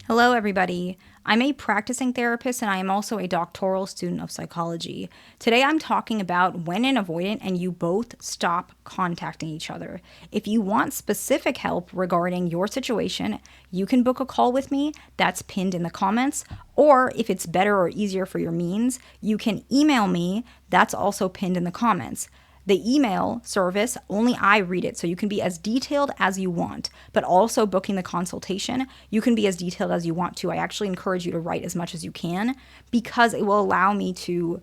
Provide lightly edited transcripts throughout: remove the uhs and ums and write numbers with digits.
Hello, everybody. I'm a practicing therapist and I am also a doctoral student of psychology. Today, I'm talking about when an avoidant and you both stop contacting each other. If you want specific help regarding your situation, you can book a call with me. That's pinned in the comments. Or if it's better or easier for your means, you can email me. That's also pinned in the comments. The email service, only I read it, so you can be as detailed as you want, but also booking the consultation, you can be as detailed as you want to. I actually encourage you to write as much as you can because it will allow me to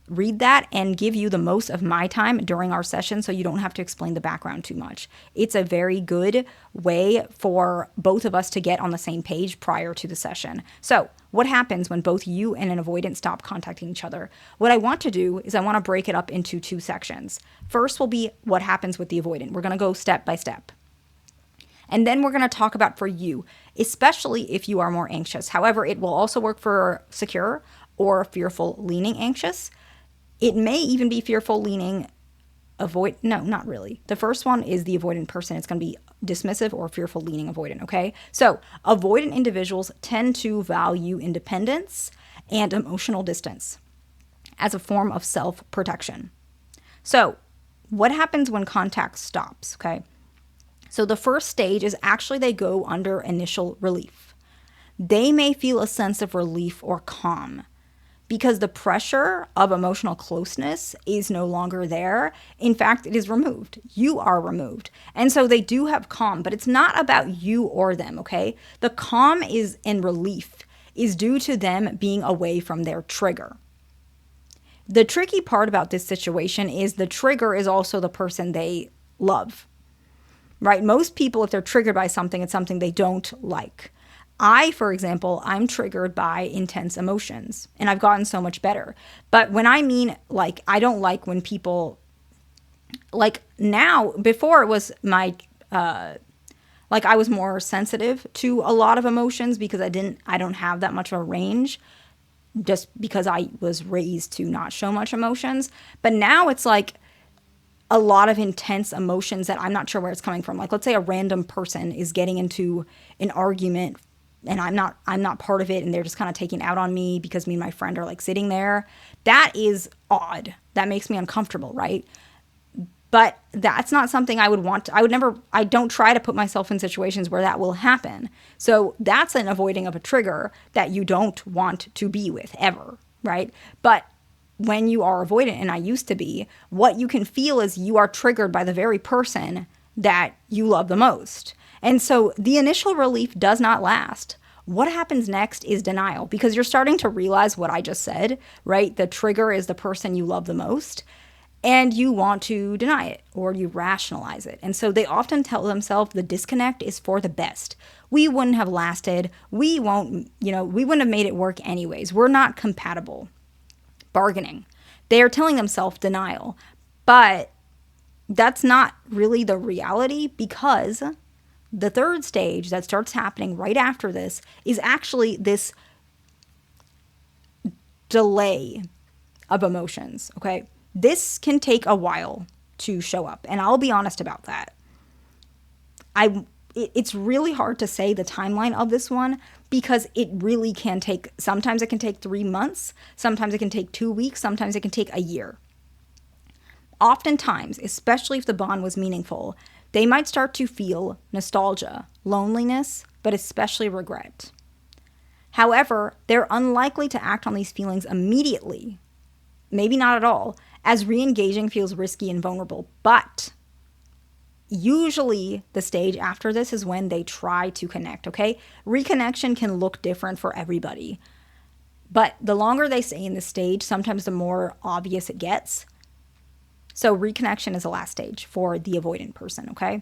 read that and give you the most of my time during our session so you don't have to explain the background too much. It's a very good way for both of us to get on the same page prior to the session. So, what happens when both you and an avoidant stop contacting each other? What I want to do is I want to break it up into two sections. First will be what happens with the avoidant. We're going to go step by step. And then we're going to talk about for you, especially if you are more anxious. However, it will also work for secure or fearful leaning anxious. It may even be fearful leaning no, not really. The first one is the avoidant person. It's going to be dismissive or fearful leaning avoidant, okay? So, avoidant individuals tend to value independence and emotional distance as a form of self-protection. So, what happens when contact stops, okay? So, the first stage is actually they go under initial relief. They may feel a sense of relief or calm because the pressure of emotional closeness is no longer there. In fact, it is removed. You are removed. And so they do have calm, but it's not about you or them, okay? The calm is in relief is due to them being away from their trigger. The tricky part about this situation is the trigger is also the person they love, right? Most people, if they're triggered by something, it's something they don't like. For example, I'm triggered by intense emotions and I've gotten so much better. But when I mean I don't like when people now, before it was I was more sensitive to a lot of emotions because I don't have that much of a range just because I was raised to not show much emotions. But now it's a lot of intense emotions that I'm not sure where it's coming from. Like, let's say a random person is getting into an argument and I'm not part of it and they're just kind of taking out on me because me and my friend are sitting there. That is odd. That makes me uncomfortable, right? But that's not something I would want to, I don't try to put myself in situations where that will happen. So that's an avoiding of a trigger that you don't want to be with ever, right? But when you are avoidant, and I used to be, what you can feel is you are triggered by the very person that you love the most. And so the initial relief does not last. What happens next is denial because you're starting to realize what I just said, right? The trigger is the person you love the most and you want to deny it or you rationalize it. And so they often tell themselves the disconnect is for the best. We wouldn't have lasted. We wouldn't have made it work anyways. We're not compatible. Bargaining. They are telling themselves denial. But that's not really the reality because the third stage that starts happening right after this is actually this delay of emotions, okay? This can take a while to show up, and I'll be honest about that. It's really hard to say the timeline of this one because it really can take, sometimes it can take 3 months, sometimes it can take 2 weeks, sometimes it can take a year. Oftentimes, especially if the bond was meaningful, they might start to feel nostalgia, loneliness, but especially regret. However, they're unlikely to act on these feelings immediately, maybe not at all, as re-engaging feels risky and vulnerable. But usually the stage after this is when they try to connect, okay? Reconnection can look different for everybody. But the longer they stay in this stage, sometimes the more obvious it gets. So reconnection is the last stage for the avoidant person, okay?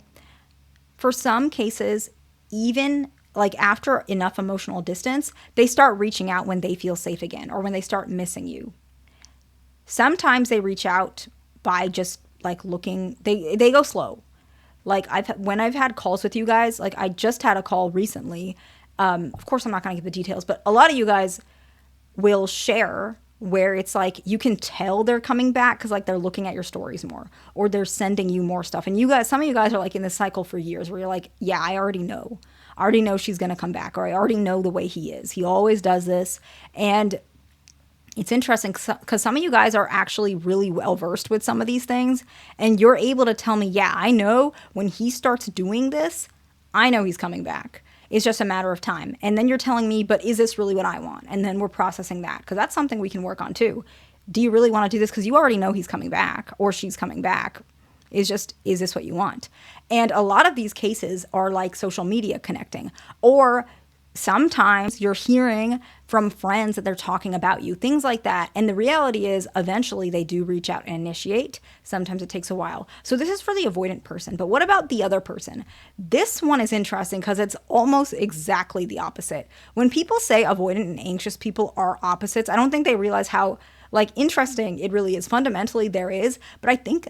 For some cases, even after enough emotional distance, they start reaching out when they feel safe again or when they start missing you. Sometimes they reach out by just looking, they go slow. When I've had calls with you guys, I just had a call recently. Of course, I'm not going to give the details, but a lot of you guys will share where it's you can tell they're coming back because they're looking at your stories more or they're sending you more stuff. And you guys, some of you guys are in this cycle for years where you're yeah, I already know. I already know she's going to come back, or I already know the way he is. He always does this. And it's interesting because some of you guys are actually really well versed with some of these things, and you're able to tell me, yeah, I know when he starts doing this, I know he's coming back. It's just a matter of time. And then you're telling me, but is this really what I want? And then we're processing that, because that's something we can work on too. Do you really want to do this? Because you already know he's coming back or she's coming back. Is this what you want? And a lot of these cases are like social media connecting, or sometimes you're hearing from friends that they're talking about you, things like that. And the reality is eventually they do reach out and initiate. Sometimes it takes a while. So this is for the avoidant person. But what about the other person? This one is interesting because it's almost exactly the opposite. When people say avoidant and anxious people are opposites, I don't think they realize how like interesting it really is. Fundamentally there is, but I think,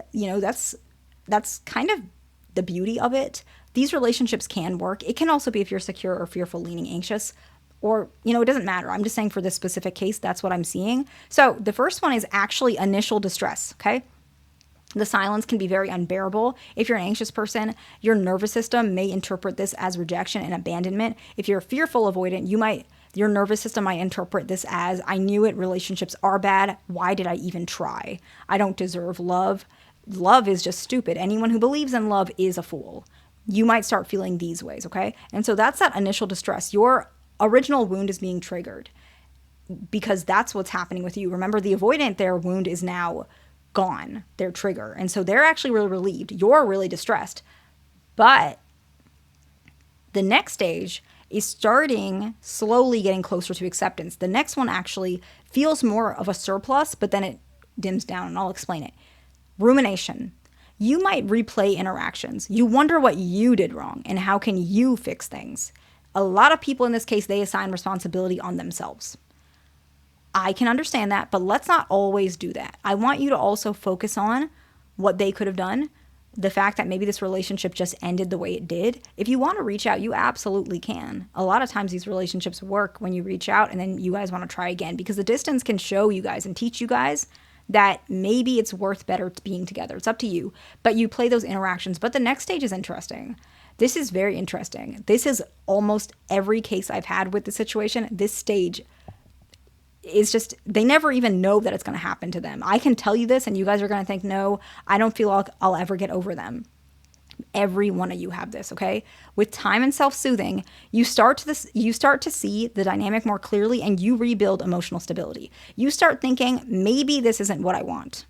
that's kind of the beauty of it. These relationships can work. It can also be if you're secure or fearful, leaning anxious, or, it doesn't matter. I'm just saying for this specific case, that's what I'm seeing. So the first one is actually initial distress, okay? The silence can be very unbearable. If you're an anxious person, your nervous system may interpret this as rejection and abandonment. If you're a fearful avoidant, your nervous system might interpret this as, I knew it, relationships are bad. Why did I even try? I don't deserve love. Love is just stupid. Anyone who believes in love is a fool. You might start feeling these ways, okay? And so that's that initial distress. Your original wound is being triggered because that's what's happening with you. Remember, the avoidant, their wound is now gone, their trigger. And so they're actually really relieved. You're really distressed. But the next stage is starting slowly getting closer to acceptance. The next one actually feels more of a surplus, but then it dims down, and I'll explain it. Rumination. You might replay interactions. You wonder what you did wrong and how can you fix things. A lot of people in this case, they assign responsibility on themselves. I can understand that, but let's not always do that. I want you to also focus on what they could have done, the fact that maybe this relationship just ended the way it did. If you want to reach out, you absolutely can. A lot of times these relationships work when you reach out and then you guys want to try again, because the distance can show you guys and teach you guys that maybe it's worth better being together. It's up to you. But you play those interactions. But the next stage is interesting. This is very interesting. This is almost every case I've had with the situation. This stage is just, they never even know that it's going to happen to them. I can tell you this and you guys are going to think, no, I don't feel like I'll ever get over them. Every one of you have this, okay? With time and self-soothing, you start to see the dynamic more clearly, and you rebuild emotional stability. You start thinking, maybe this isn't what I want.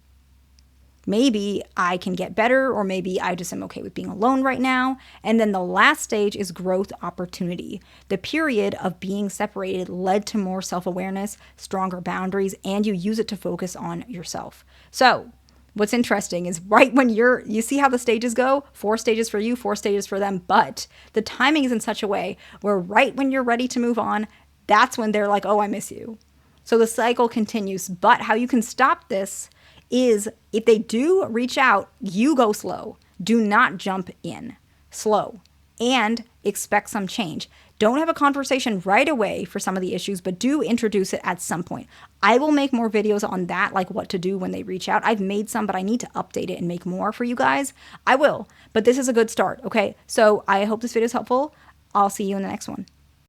Maybe I can get better, or maybe I just am okay with being alone right now. And then the last stage is growth opportunity. The period of being separated led to more self-awareness, stronger boundaries, and you use it to focus on yourself. So what's interesting is right when you see how the stages go, 4 stages for you, 4 stages for them, but the timing is in such a way where right when you're ready to move on, that's when they're like, oh, I miss you. So the cycle continues. But how you can stop this is if they do reach out, you go slow. Do not jump in. Slow. And expect some change. Don't have a conversation right away for some of the issues, but do introduce it at some point. I will make more videos on that, like what to do when they reach out. I've made some, but I need to update it and make more for you guys. I will, but this is a good start, okay? So I hope this video is helpful. I'll see you in the next one.